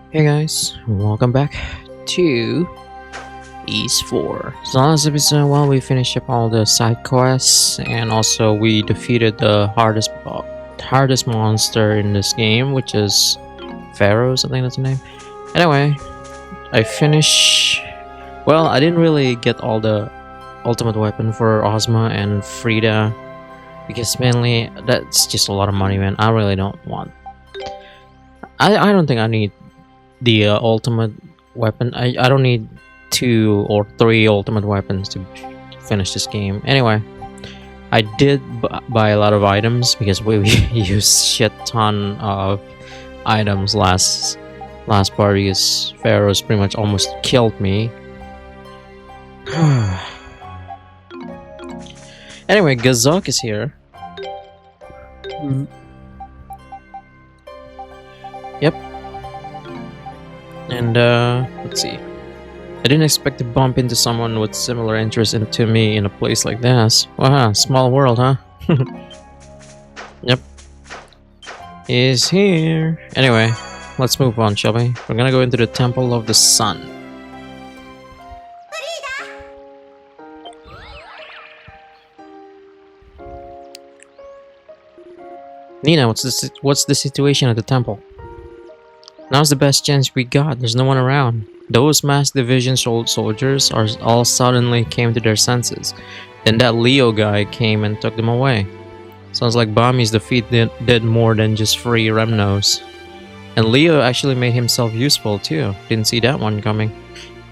Hey guys, welcome back to East 4. So last episode, well, we finished up all the side quests and also we defeated the hardest monster in this game, which is Pharaohs, I think that's the name. Anyway, I finished. Well, I didn't really get all the ultimate weapon for Ozma and Frida because mainly that's just a lot of money, man. I really don't want. I don't think I need the ultimate weapon. I don't need 2 or 3 ultimate weapons to finish this game. Anyway, I did buy a lot of items because we used shit ton of items last part because Pharaohs pretty much almost killed me. Anyway, Gazok is here. Yep. And let's see. I didn't expect to bump into someone with similar interest to me in a place like this. Wow, small world, huh? Yep. He's here. Anyway, let's move on, shall we? We're gonna go into the Temple of the Sun. Nina, what's the situation at the temple? Now's the best chance we got. There's no one around. Those mass division soldiers all suddenly came to their senses. Then that Leo guy came and took them away. Sounds like Bami's defeat did more than just free Remnos. And Leo actually made himself useful too. Didn't see that one coming.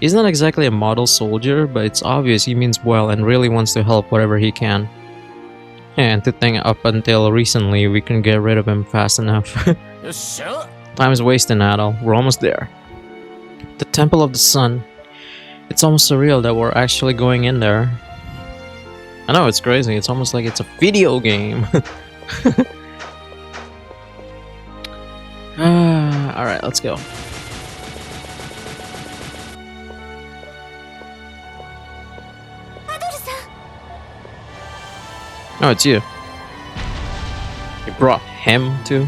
He's not exactly a model soldier, but it's obvious he means well and really wants to help whatever he can. And to think up until recently we can get rid of him fast enough. Time is wasting, Adel. We're almost there. The Temple of the Sun. It's almost surreal that we're actually going in there. I know, it's crazy. It's almost like it's a video game. Alright, let's go. Oh, it's you. You brought him too?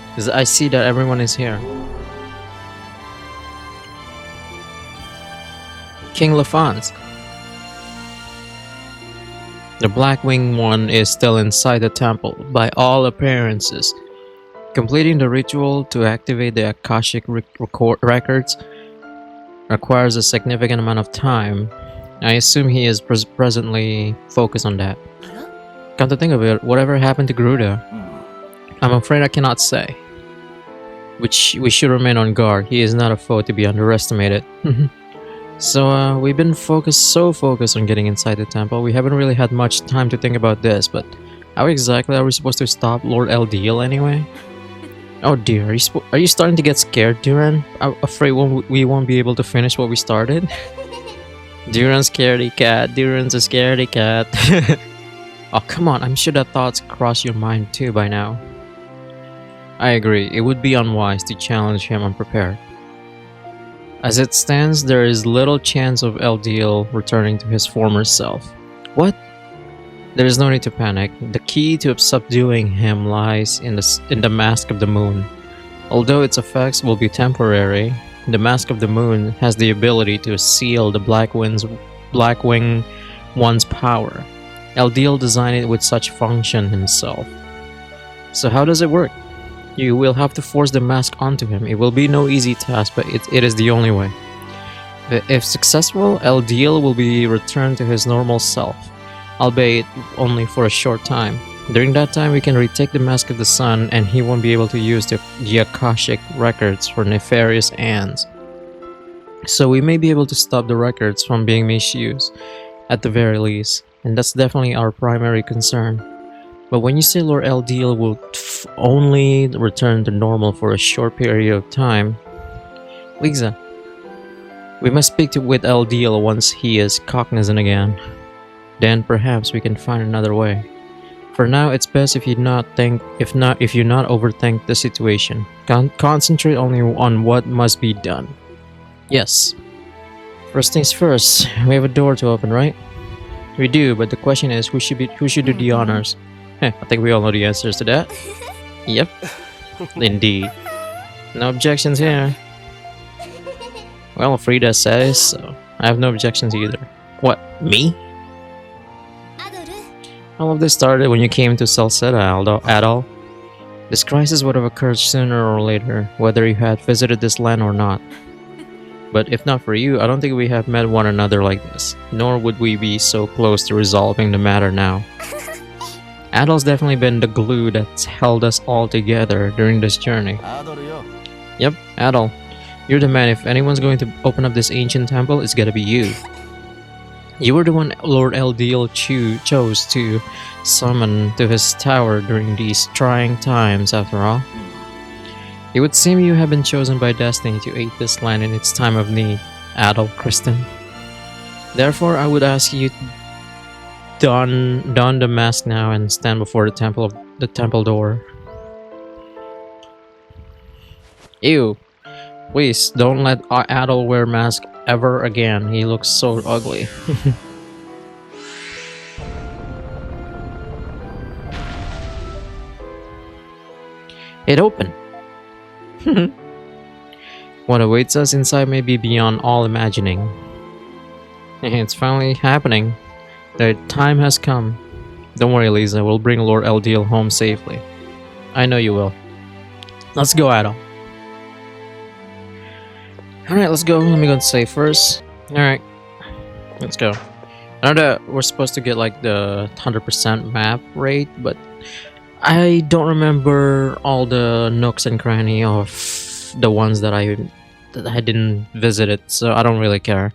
Because I see that everyone is here. King Lafans. The Blackwing one is still inside the temple, by all appearances. Completing the ritual to activate the Akashic records requires a significant amount of time. I assume he is presently focused on that. Come to think of it, whatever happened to Gruda? I'm afraid I cannot say. Which we should remain on guard. He is not a foe to be underestimated. So we've been so focused on getting inside the temple, we haven't really had much time to think about this, but how exactly are we supposed to stop Lord Eldiel anyway? Oh dear, are you starting to get scared, Duran? I'm afraid we won't be able to finish what we started. Duran's scaredy cat, Duran's a scaredy cat. Oh come on, I'm sure that thoughts cross your mind too by now. I agree, it would be unwise to challenge him unprepared. As it stands, there is little chance of Eldiel returning to his former self. What? There is no need to panic. The key to subduing him lies in the Mask of the Moon. Although its effects will be temporary, the Mask of the Moon has the ability to seal the Blackwing one's power. Eldiel designed it with such function himself. So how does it work? You will have to force the mask onto him. It will be no easy task, but it is the only way. If successful, Eldiel will be returned to his normal self, albeit only for a short time. During that time, we can retake the Mask of the Sun, and he won't be able to use the Akashic records for nefarious ends. So we may be able to stop the records from being misused, at the very least, and that's definitely our primary concern. But when you say Lord Eldiel will only return to normal for a short period of time, Liza, we must speak with Eldiel once he is cognizant again. Then perhaps we can find another way. For now, it's best if you not overthink the situation. Concentrate only on what must be done. Yes. First things first, we have a door to open, right? We do, but the question is who should do the honors? I think we all know the answers to that. Yep. Indeed. No objections here. Well, Frida says so. I have no objections either. What, me? All of this started when you came to Celceta, Adol. This crisis would have occurred sooner or later, whether you had visited this land or not. But if not for you, I don't think we have met one another like this, nor would we be so close to resolving the matter now. Adol's definitely been the glue that's held us all together during this journey. Yep, Adol. You're the man. If anyone's going to open up this ancient temple, it's gotta be you. You were the one Lord Eldiel chose to summon to his tower during these trying times, after all. It would seem you have been chosen by destiny to aid this land in its time of need, Adol Kristen. Therefore, I would ask you to don the mask now and stand before the temple door. Ew. Please, don't let Adol wear mask ever again. He looks so ugly. It opened. What awaits us inside may be beyond all imagining. It's finally happening. The time has come. Don't worry, Lisa. We'll bring Lord Eldiel home safely. I know you will. Let's go, Adol. Alright, let's go. Let me go save first. Alright. Let's go. I know that we're supposed to get like the 100% map rate, but I don't remember all the nooks and cranny of the ones that I didn't visit it, so I don't really care.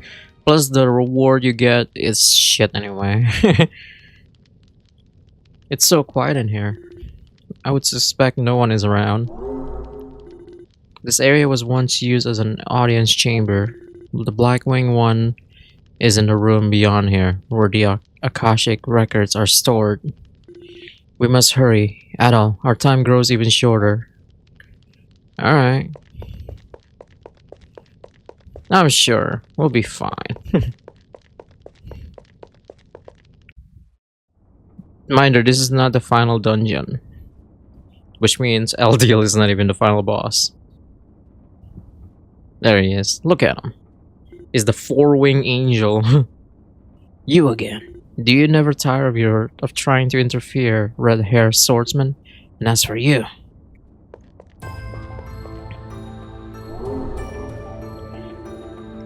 Plus the reward you get is shit anyway. It's so quiet in here. I would suspect no one is around. This area was once used as an audience chamber. The Blackwing one is in the room beyond here, where the Akashic records are stored. We must hurry. Adol, our time grows even shorter. Alright. I'm sure. We'll be fine. Reminder, this is not the final dungeon. Which means Eldiel is not even the final boss. There he is. Look at him. He's the four-wing angel. You again. Do you never tire of trying to interfere, red-haired swordsman? And as for you...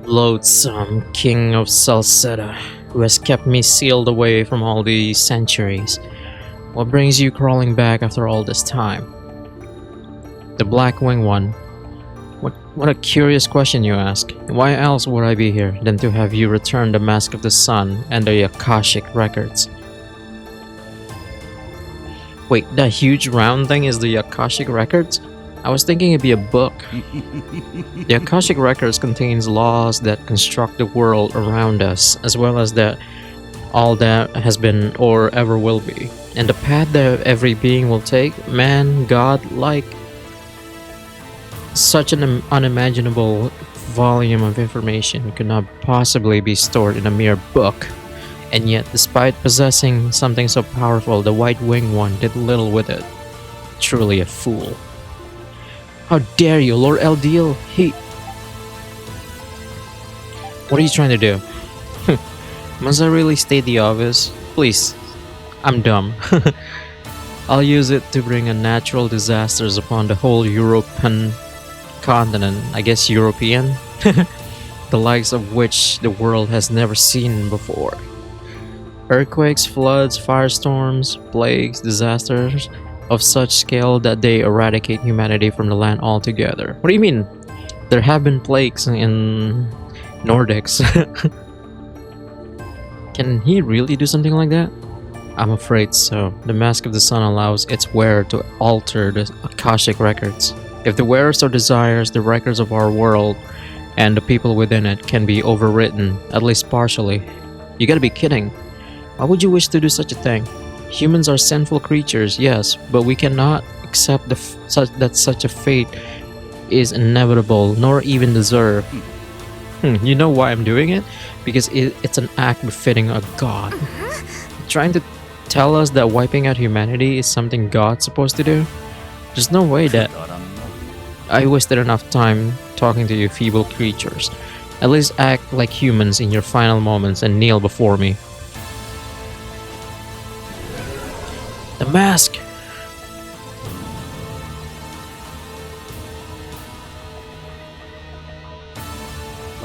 Loathsome king of Celceta, who has kept me sealed away from all these centuries. What brings you crawling back after all this time? The Blackwing one. What a curious question you ask. Why else would I be here than to have you return the Mask of the Sun and the Akashic records? Wait, that huge round thing is the Akashic records? I was thinking it'd be a book. The Akashic records contains laws that construct the world around us, as well as that all that has been or ever will be, and the path that every being will take. Man, God, like such an unimaginable volume of information could not possibly be stored in a mere book. And yet, despite possessing something so powerful, the White Wing one did little with it. Truly a fool. How dare you, Lord Eldiel? What are you trying to do? Must I really state the obvious? Please. I'm dumb. I'll use it to bring natural disasters upon the whole European continent. I guess European? The likes of which the world has never seen before. Earthquakes, floods, firestorms, plagues, disasters of such scale that they eradicate humanity from the land altogether. What do you mean? There have been plagues in Nordics. Can he really do something like that? I'm afraid so. The Mask of the Sun allows its wearer to alter the Akashic records. If the wearer so desires, the records of our world and the people within it can be overwritten, at least partially. You gotta be kidding. Why would you wish to do such a thing? Humans are sinful creatures, yes, but we cannot accept that such a fate is inevitable, nor even deserve. You know why I'm doing it? Because it's an act befitting a god. Trying to tell us that wiping out humanity is something God's supposed to do? There's no way that I wasted enough time talking to you feeble creatures. At least act like humans in your final moments and kneel before me. The mask!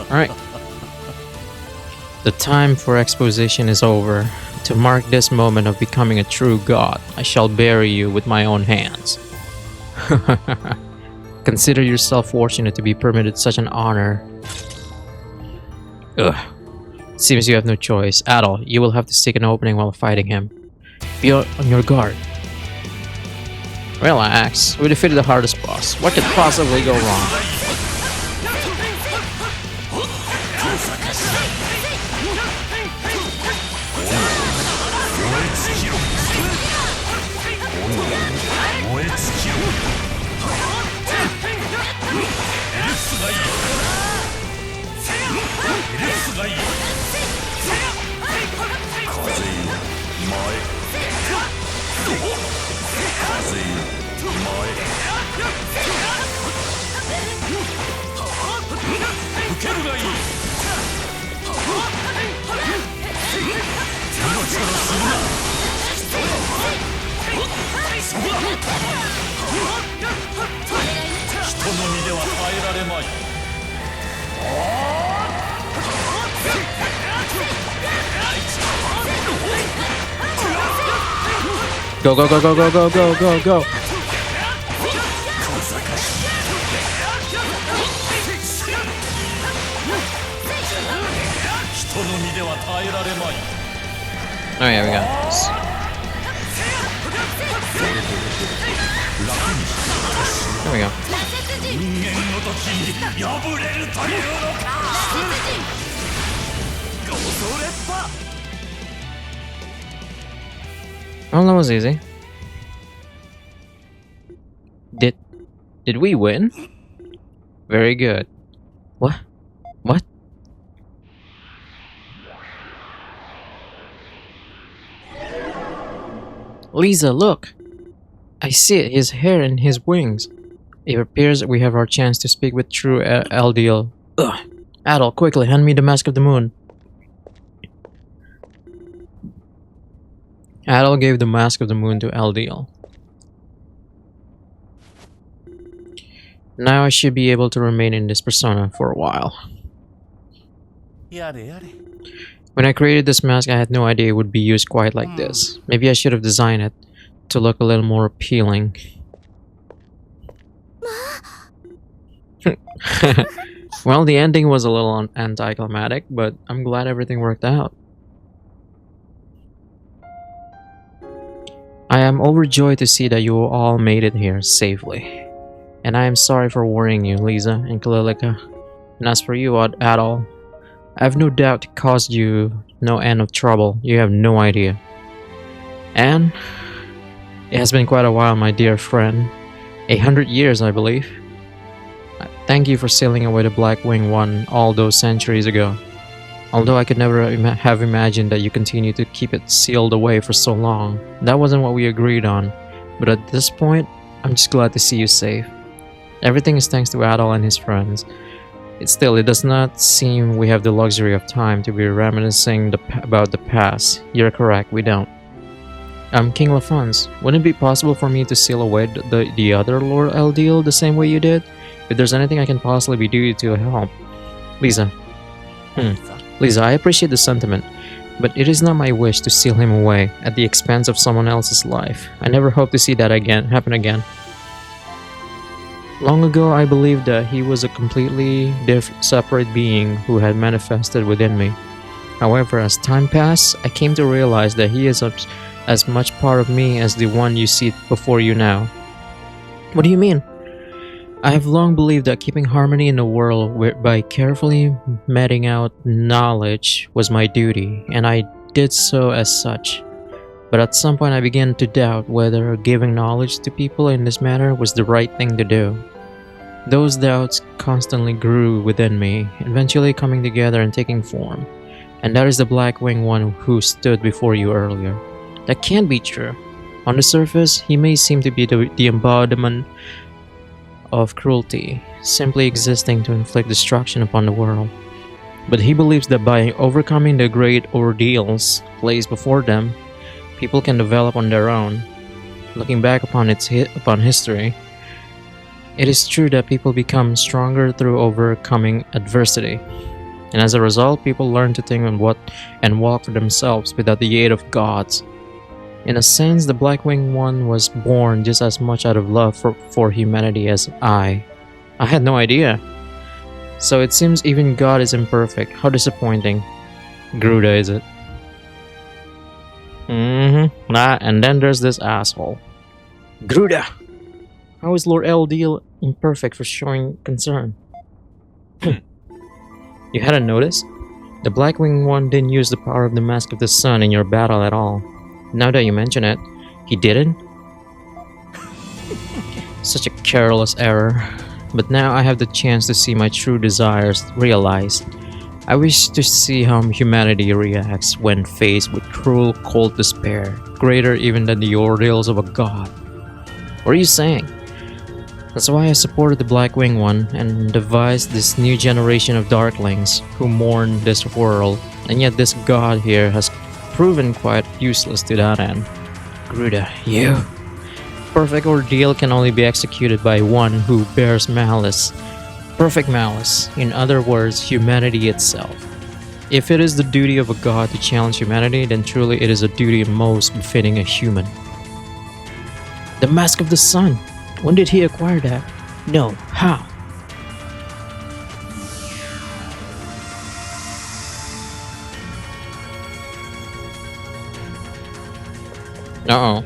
Alright. The time for exposition is over. To mark this moment of becoming a true god, I shall bury you with my own hands. Consider yourself fortunate to be permitted such an honor. Ugh. Seems you have no choice. Adol, you will have to seek an opening while fighting him. Be on your guard. Relax. We defeated the hardest boss. What could possibly go wrong? Go, go, go, go, go, go, go, go, go. Oh yeah, we got this. There we go. Well, that was easy. Did we win? Very good. What? What? Lisa, look! I see it, his hair and his wings. It appears we have our chance to speak with true Eldiel. Ugh. Adol, quickly, hand me the Mask of the Moon. Adol gave the Mask of the Moon to Eldiel. Now I should be able to remain in this persona for a while. When I created this mask, I had no idea it would be used quite like this. Maybe I should have designed it to look a little more appealing. Well, the ending was a little anticlimactic, but I'm glad everything worked out. I am overjoyed to see that you all made it here safely. And I am sorry for worrying you, Lisa and Kalilika. And as for you, Adol, I have no doubt it caused you no end of trouble. You have no idea. And it has been quite a while, my dear friend. 100 years, I believe. Thank you for sealing away the Black Wing One all those centuries ago. Although I could never have imagined that you continue to keep it sealed away for so long. That wasn't what we agreed on. But at this point, I'm just glad to see you safe. Everything is thanks to Adol and his friends. It does not seem we have the luxury of time to be reminiscing about the past. You're correct, we don't. I'm King Lafonz. Wouldn't it be possible for me to seal away the other Lord Eldiel the same way you did? If there's anything I can possibly do to help. Lisa. Lisa, I appreciate the sentiment, but it is not my wish to seal him away at the expense of someone else's life. I never hope to see that happen again. Long ago, I believed that he was a completely separate being who had manifested within me. However, as time passed, I came to realize that he is as much part of me as the one you see before you now. What do you mean? I have long believed that keeping harmony in the world by carefully meting out knowledge was my duty, and I did so as such. But at some point I began to doubt whether giving knowledge to people in this manner was the right thing to do. Those doubts constantly grew within me, eventually coming together and taking form. And that is the Black Wing One who stood before you earlier. That can't be true. On the surface, he may seem to be the embodiment of cruelty, simply existing to inflict destruction upon the world. But he believes that by overcoming the great ordeals placed before them, people can develop on their own. Looking back upon history, it is true that people become stronger through overcoming adversity. And as a result, people learn to think and walk for themselves without the aid of gods. In a sense, the Blackwing One was born just as much out of love for humanity as I. I had no idea. So it seems even God is imperfect. How disappointing. Gruda, is it? And then there's this asshole. Gruda! How is Lord Eldiel imperfect for showing concern? You hadn't noticed? The Blackwing One didn't use the power of the Mask of the Sun in your battle at all. Now that you mention it, he didn't? Such a careless error. But now I have the chance to see my true desires realized. I wish to see how humanity reacts when faced with cruel, cold despair, greater even than the ordeals of a god. What are you saying? That's why I supported the Blackwing One and devised this new generation of Darklings who mourn this world, and yet this god here has proven quite useless to that end. Gruda, you. Perfect ordeal can only be executed by one who bears malice. Perfect malice, in other words, humanity itself. If it is the duty of a god to challenge humanity, then truly it is a duty most befitting a human. The Mask of the Sun! When did he acquire that? No, how? Uh-oh.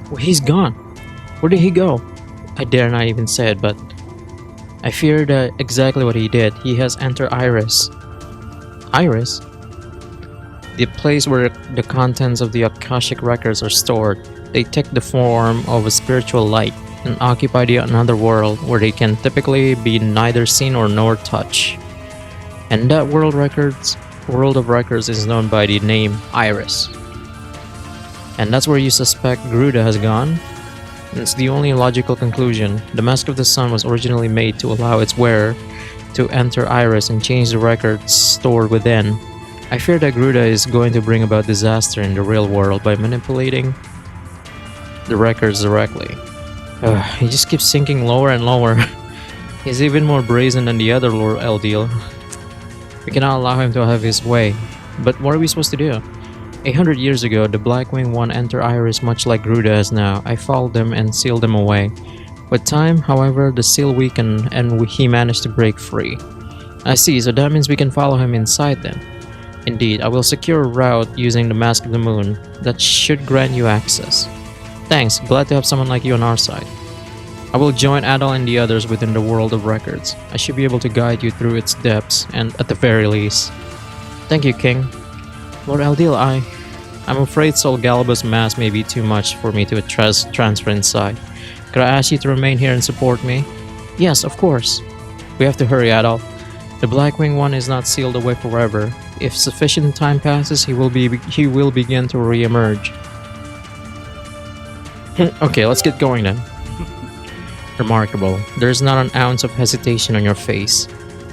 Well, he's gone. Where did he go? I dare not even say it, but I fear that exactly what he did. He has entered Iris. Iris? The place where the contents of the Akashic records are stored. They take the form of a spiritual light and occupy the another world where they can typically be neither seen or nor touched. And that world of records is known by the name Iris. And that's where you suspect Gruda has gone? It's the only logical conclusion. The Mask of the Sun was originally made to allow its wearer to enter Iris and change the records stored within. I fear that Gruda is going to bring about disaster in the real world by manipulating the records directly. He just keeps sinking lower and lower. He's even more brazen than the other Lord Eldiel. We cannot allow him to have his way. But what are we supposed to do? 800 years ago, the Blackwing One entered Iris much like Gruda has now. I followed them and sealed them away. With time, however, the seal weakened and he managed to break free. I see, so that means we can follow him inside then. Indeed, I will secure a route using the Mask of the Moon. That should grant you access. Thanks, glad to have someone like you on our side. I will join Adal and the others within the world of records. I should be able to guide you through its depths, and at the very least. Thank you, King. Lord Eldiel, I'm afraid Sol Galba's mask may be too much for me to transfer inside. Could I ask you to remain here and support me? Yes, of course. We have to hurry, Adal. The Blackwing One is not sealed away forever. If sufficient time passes, he will begin to re-emerge. Okay, let's get going then. Remarkable. There's not an ounce of hesitation on your face.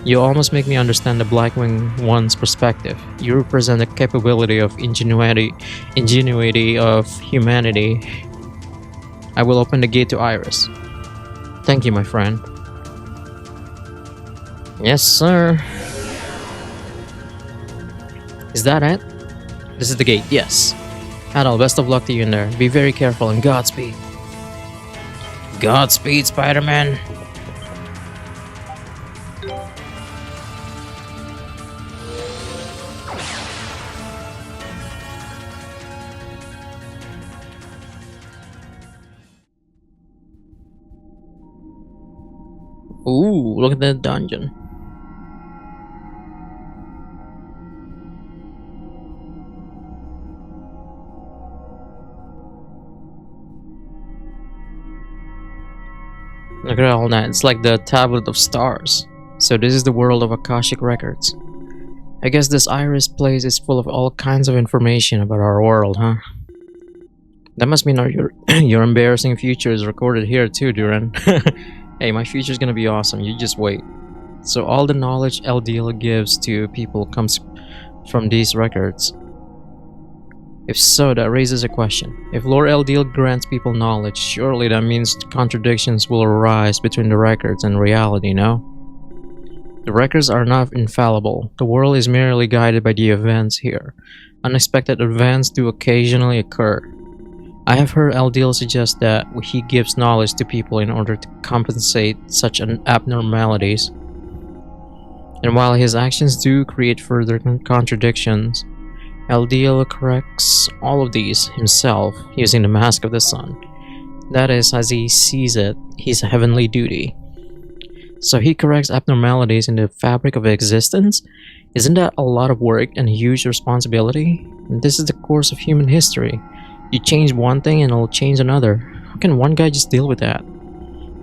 You almost make me understand the Blackwing One's perspective. You represent the capability of ingenuity of humanity. I will open the gate to Iris. Thank you, my friend. Yes, sir. Is that it? This is the gate, yes. Adal, best of luck to you in there. Be very careful and Godspeed. Godspeed, Spider-Man. Ooh, look at that dungeon. Look at all that. It's like the Tablet of Stars. So this is the world of Akashic records. I guess this Iris place is full of all kinds of information about our world, huh? That must mean your embarrassing future is recorded here too, Duran. Hey, my future's gonna be awesome, you just wait. So all the knowledge LDL gives to people comes from these records. If so, that raises a question. If Lord LDL grants people knowledge, surely that means contradictions will arise between the records and reality, no? The records are not infallible. The world is merely guided by the events here. Unexpected events do occasionally occur. I have heard LDL suggest that he gives knowledge to people in order to compensate such abnormalities. And while his actions do create further contradictions, LDL corrects all of these himself using the Mask of the Sun. That is, as he sees it, his heavenly duty. So he corrects abnormalities in the fabric of existence? Isn't that a lot of work and a huge responsibility? And this is the course of human history. You change one thing and it'll change another. How can one guy just deal with that?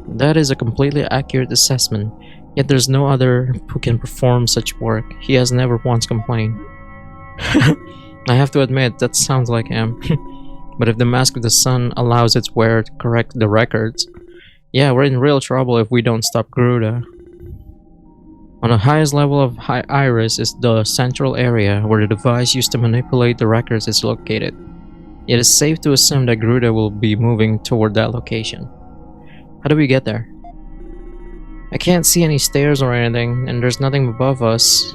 That is a completely accurate assessment, yet there's no other who can perform such work. He has never once complained. I have to admit, that sounds like him. But if the Mask of the Sun allows its wearer to correct the records, yeah, we're in real trouble if we don't stop Garuda. On the highest level of Iris is the central area where the device used to manipulate the records is located. It is safe to assume that Garuda will be moving toward that location. How do we get there? I can't see any stairs or anything, and there's nothing above us.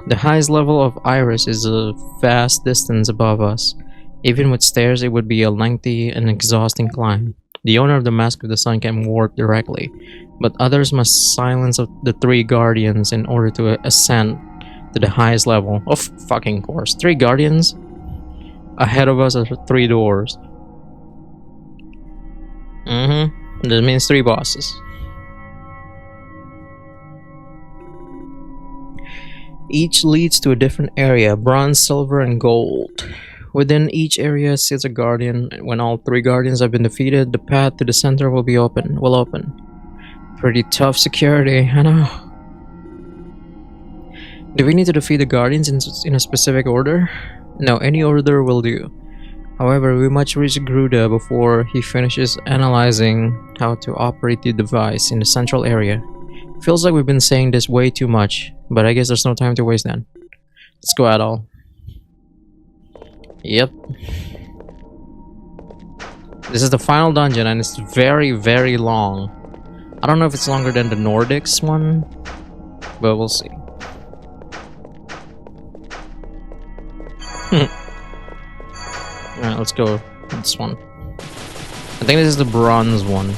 The highest level of Iris is a vast distance above us. Even with stairs, it would be a lengthy and exhausting climb. The owner of the Mask of the Sun can warp directly, but others must silence the 3 guardians in order to ascend to the highest level. Of fucking course. 3 guardians? Ahead of us are 3 doors. That means 3 bosses. Each leads to a different area, bronze, silver, and gold. Within each area sits a guardian. When all 3 guardians have been defeated, the path to the center will open. Pretty tough security, I know. Do we need to defeat the guardians in a specific order? No, any order will do. However, we must reach Garuda before he finishes analyzing how to operate the device in the central area. Feels like we've been saying this way too much, but I guess there's no time to waste then. Let's go at all. Yep. This is the final dungeon and it's very, very long. I don't know if it's longer than the Nordics one, but we'll see. Alright, let's go with this one. I think this is the bronze one.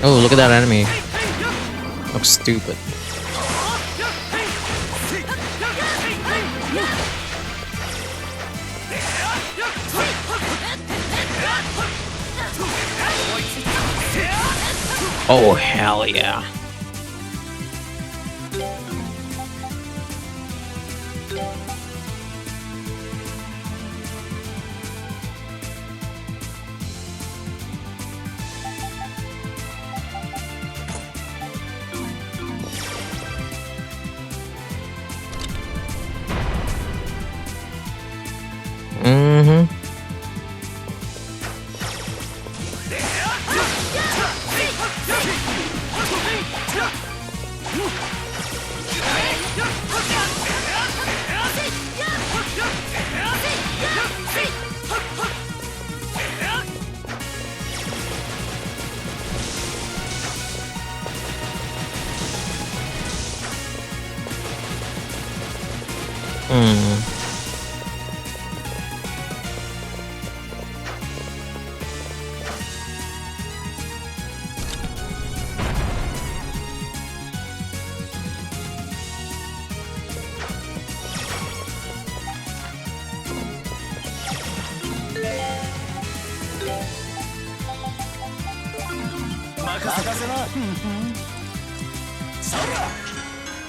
Oh, look at that enemy. Looks stupid. Oh, hell yeah.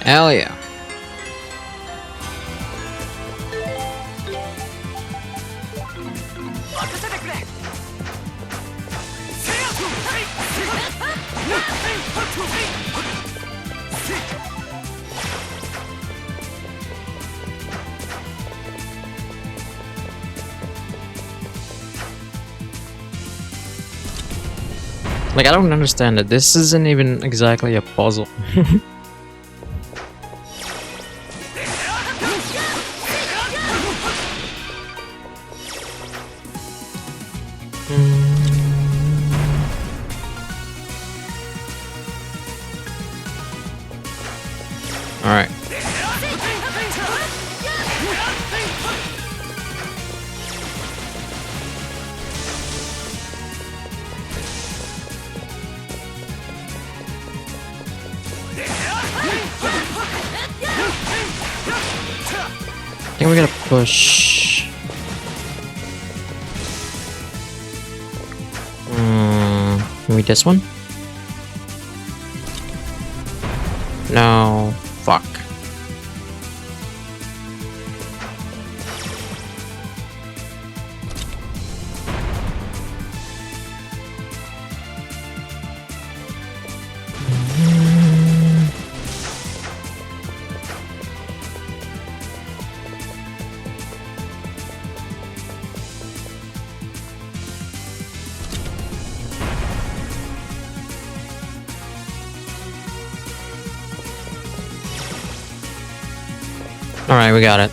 Hell yeah. Like, I don't understand it. This isn't even exactly a puzzle. Alright. I think we gotta push. Maybe this one? No. Fuck. Alright, we got it.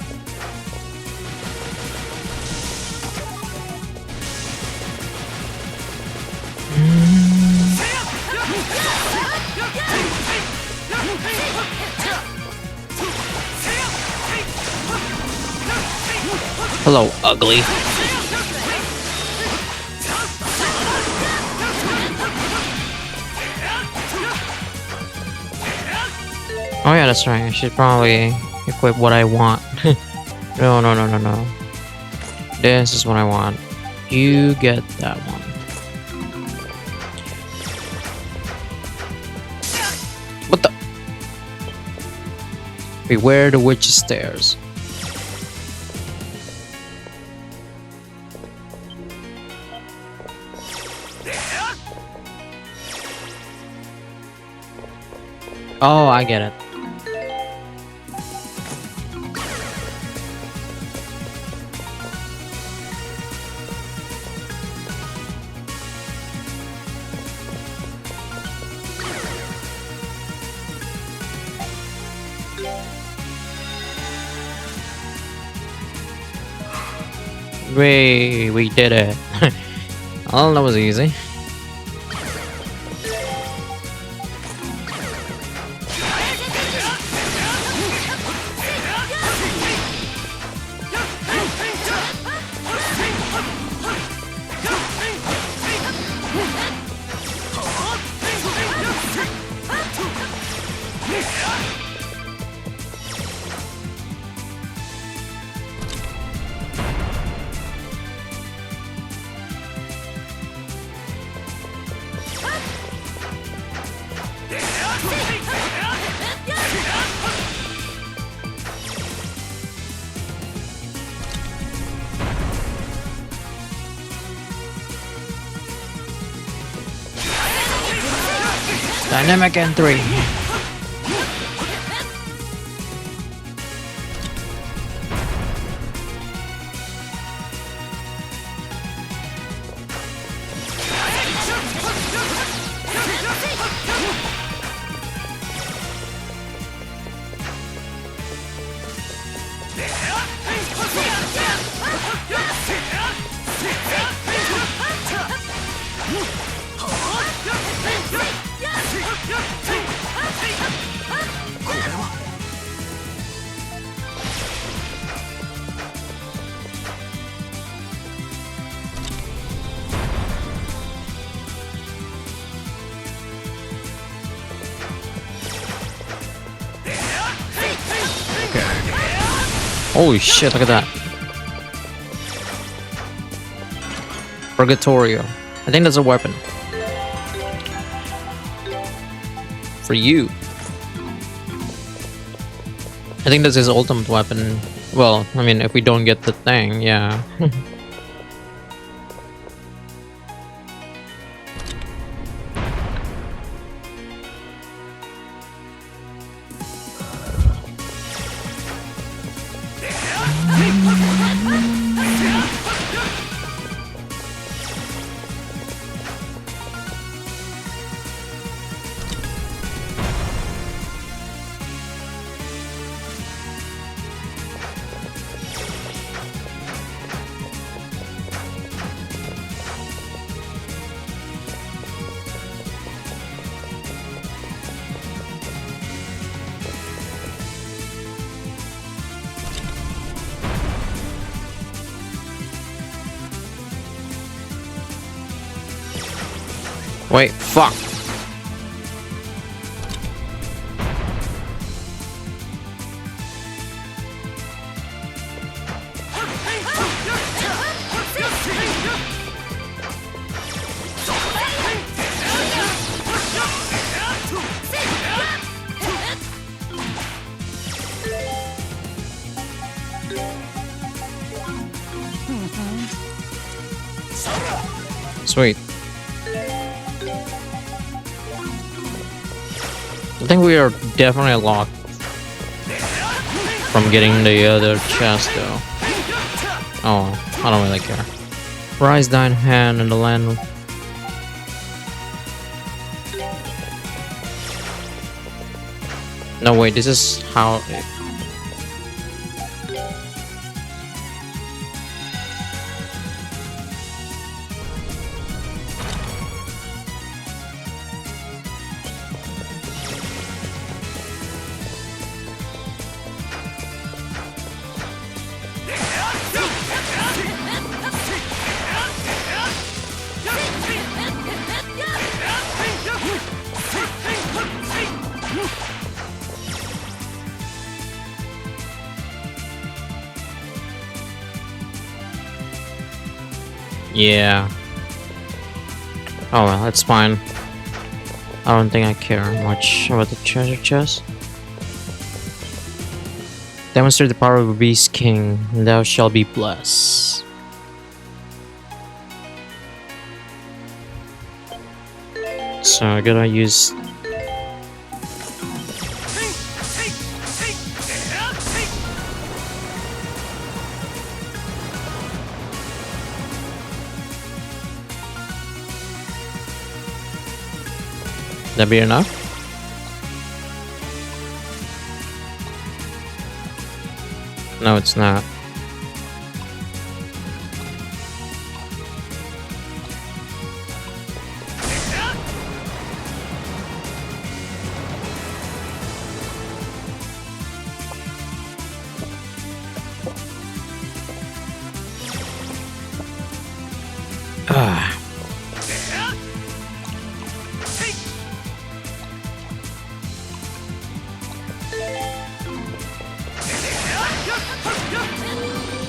Hello, ugly. Oh yeah, that's right. I should probably equip what I want. No. This is what I want. You get that one. What the? Beware the witch's stairs. Oh, I get it. We did it. Oh, that was easy. Dynamic N3. Holy shit, look at that. Purgatorio. I think that's a weapon. For you. I think that's his ultimate weapon. Well, I mean, if we don't get the thing, yeah. Wait, fuck. Sweet. I think we are definitely locked from getting the other chest though. Oh, I don't really care. Rise thine hand in the land. No wait, this is how yeah. Oh well, that's fine. I don't think I care much about the treasure chest. Demonstrate the power of a beast king, and thou shalt be blessed. So I gotta use. That be enough? No, it's not. Ah.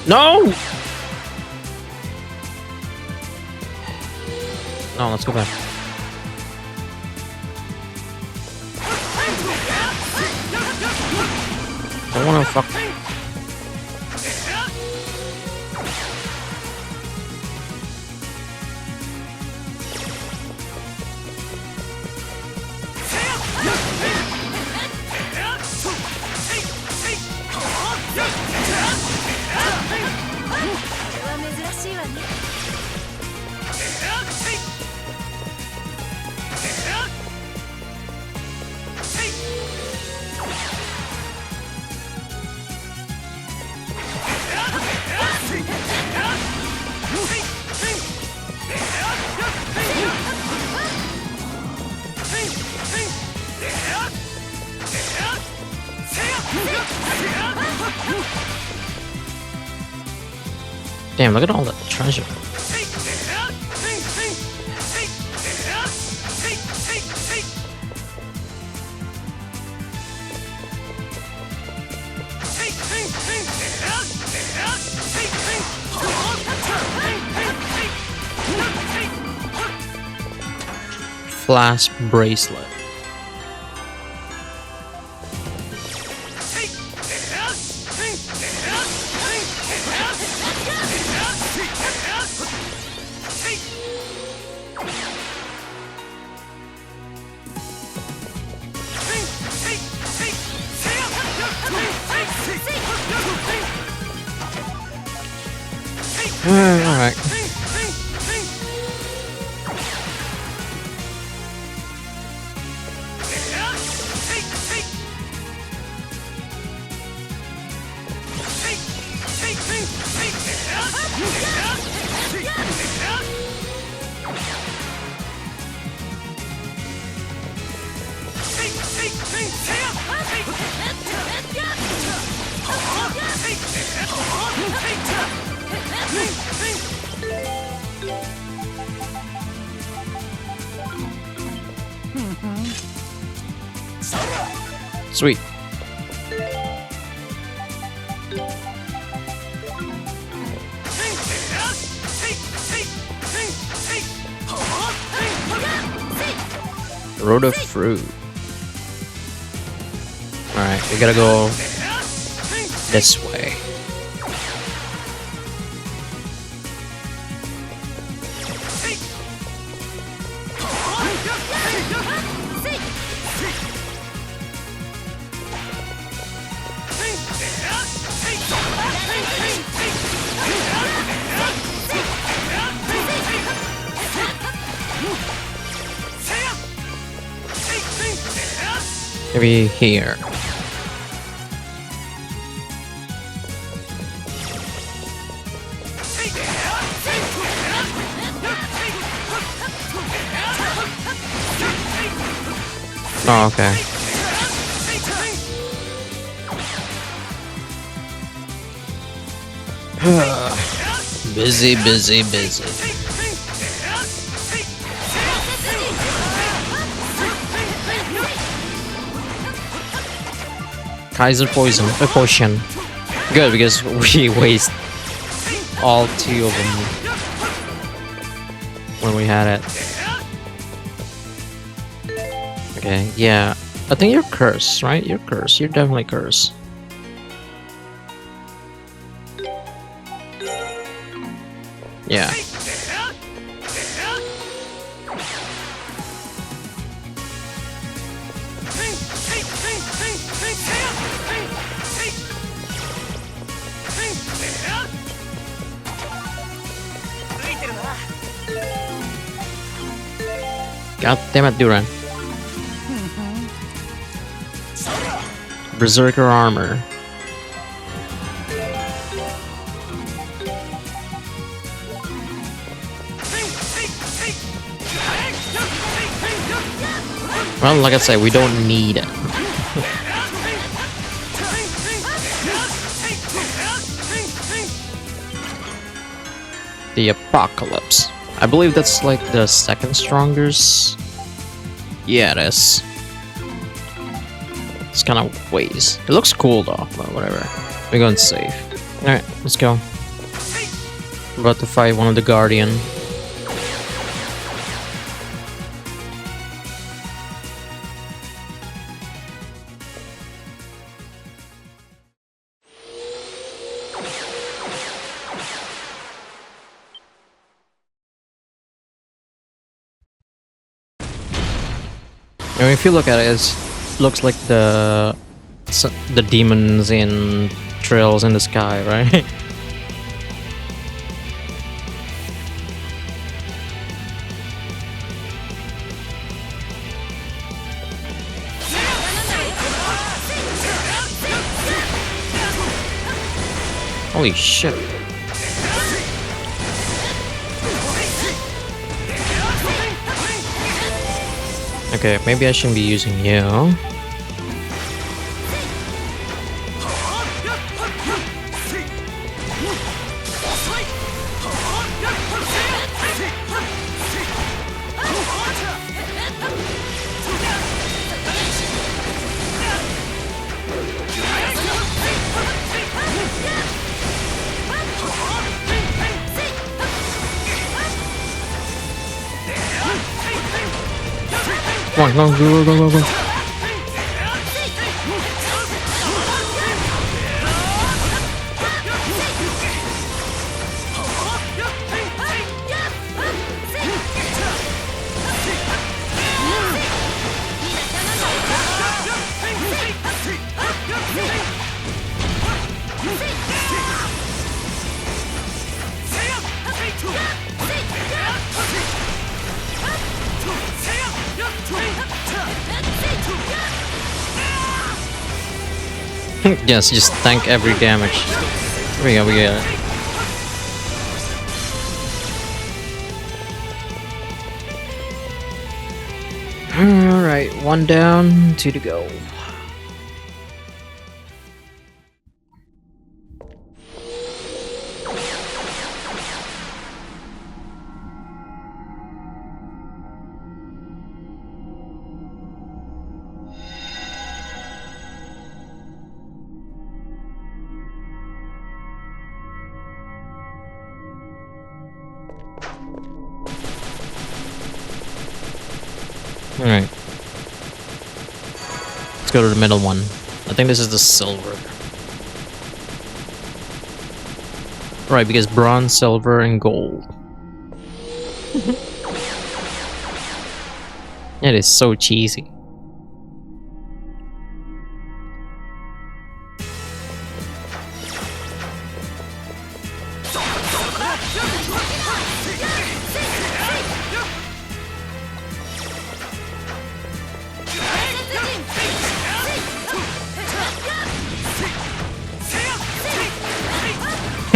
No! No, let's go back. I wanna fuck. Damn, look at all that treasure. Flash bracelet. Alright. Sweet. Road of fruit. Alright, we gotta go this way. Maybe here. Oh, okay. Busy, busy, busy. Kaiser potion. Good, because we waste all two of them when we had it. Okay, yeah. I think you're cursed, right? You're cursed. You're definitely cursed. Yeah. God damn it, Duran. Berserker armor. Well, like I said, we don't need it. The Apocalypse. I believe that's like the second strongest. Yeah, it is. It's kind of ways. It looks cool though, but whatever. We're going safe. Alright, let's go. I'm about to fight one of the Guardian. And if you look at it, it looks like the demons in Trails in the Sky, right? Holy shit. Okay, maybe I shouldn't be using you. Come on, go. Yes, just tank every damage. Here we got it. Alright, one down, two to go. Alright. Let's go to the middle one. I think this is the silver. Right, because bronze, silver, and gold. It is so cheesy.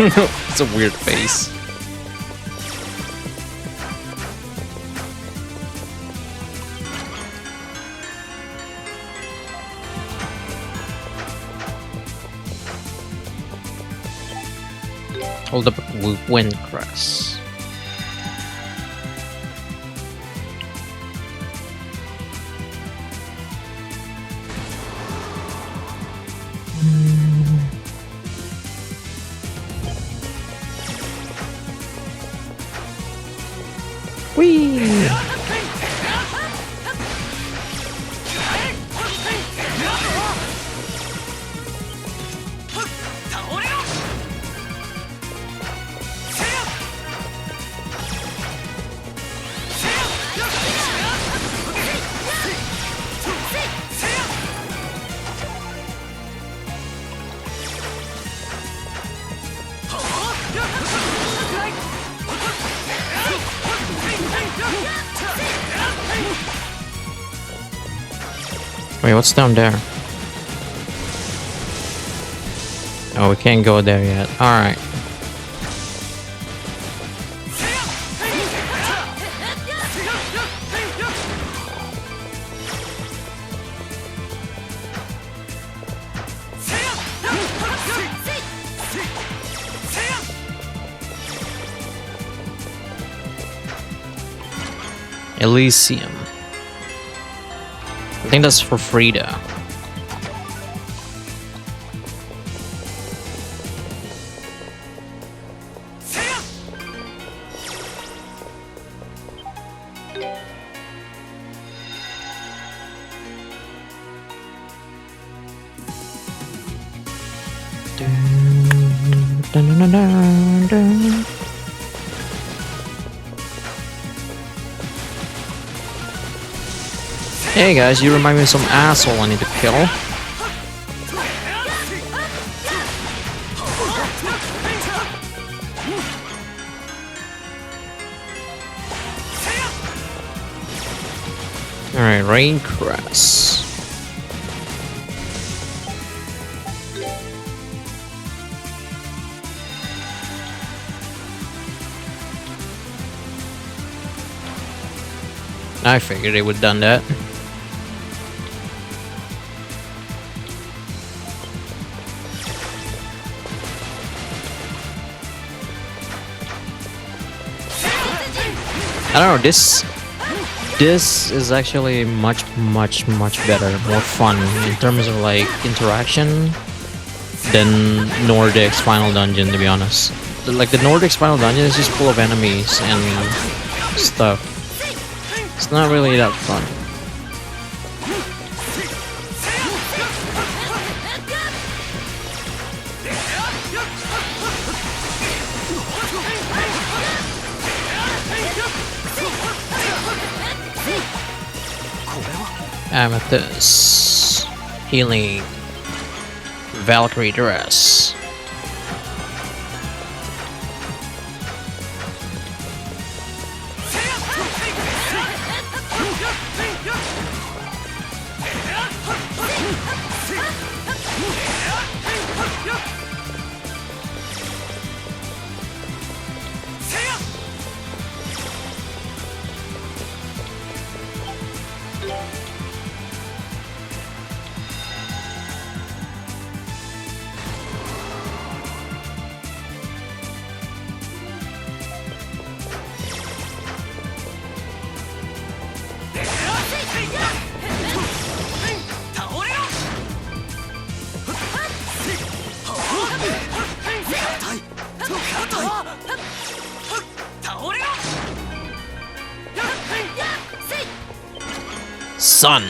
It's a weird face. Hold up with Windcrest. Whee! Wait, what's down there? Oh, we can't go there yet. Alright. Elysium. I think that's for Frida. Hey guys, you remind me of some asshole I need to kill. Alright, Rain Crest. I figured they would have done that. I don't know, this is actually much better, more fun in terms of like interaction than Nordic's Final Dungeon, to be honest. Like the Nordic's Final Dungeon is just full of enemies and stuff. It's not really that fun. Amethyst, healing, Valkyrie dress. Son!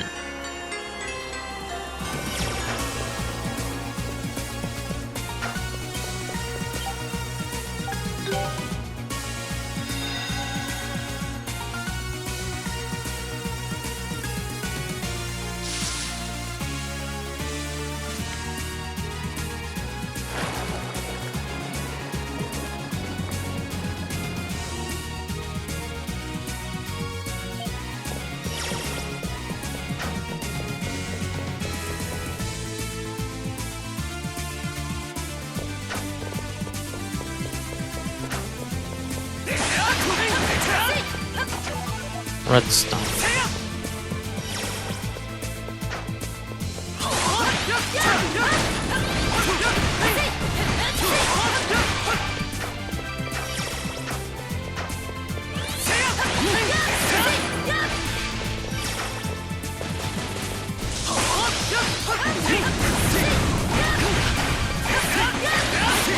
Redstone.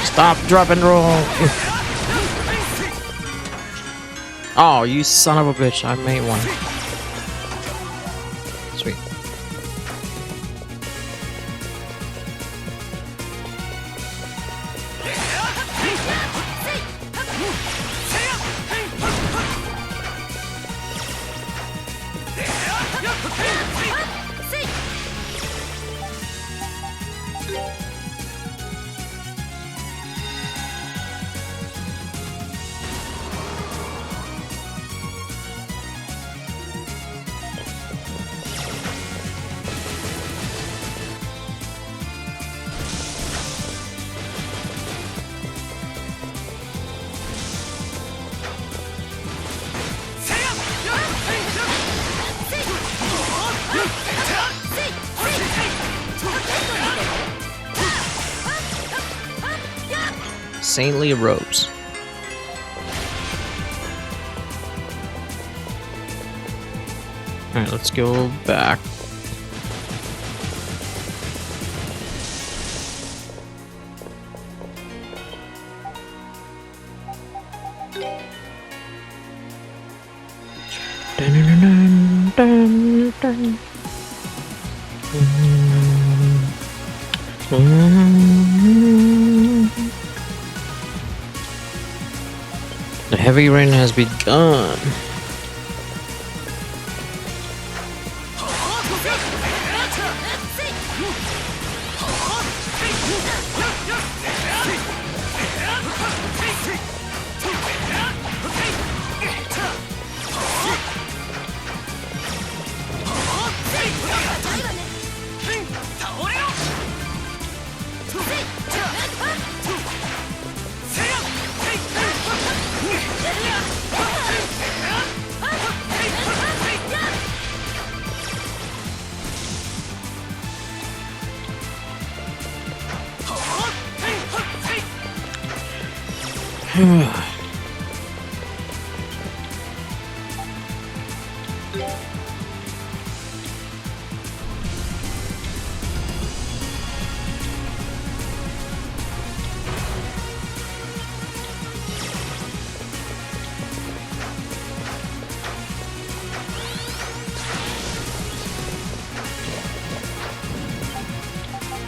Stop, drop and roll. Oh, you son of a bitch, I made one. Sweet. Saintly robes. Alright, let's go back. The heavy rain has begun.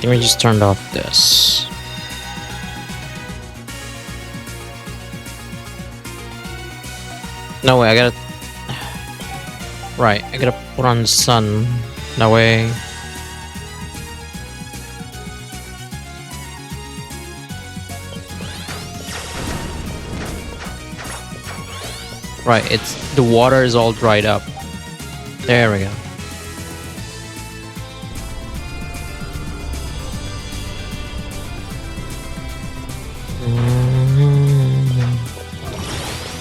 Let me just turn off this. No way, I gotta... Right, I gotta put on the sun. No way. Right, it's... the water is all dried up. There we go.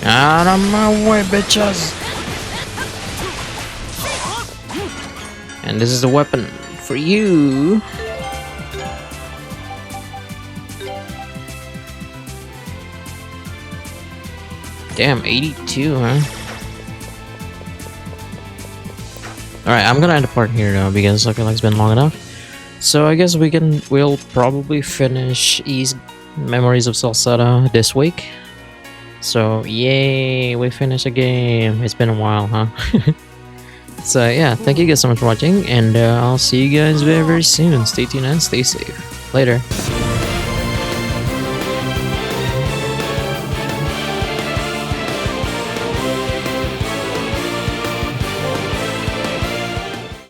Out of my way, bitches! And this is the weapon for you. Damn, 82, huh? Alright, I'm gonna end the part here now because I feel like it's been long enough. So I guess we'll probably finish Ys Memories of Celceta this week. So yay, we finished a game. It's been a while, huh? So yeah, thank you guys so much for watching, and I'll see you guys very very soon. Stay tuned and stay safe. Later.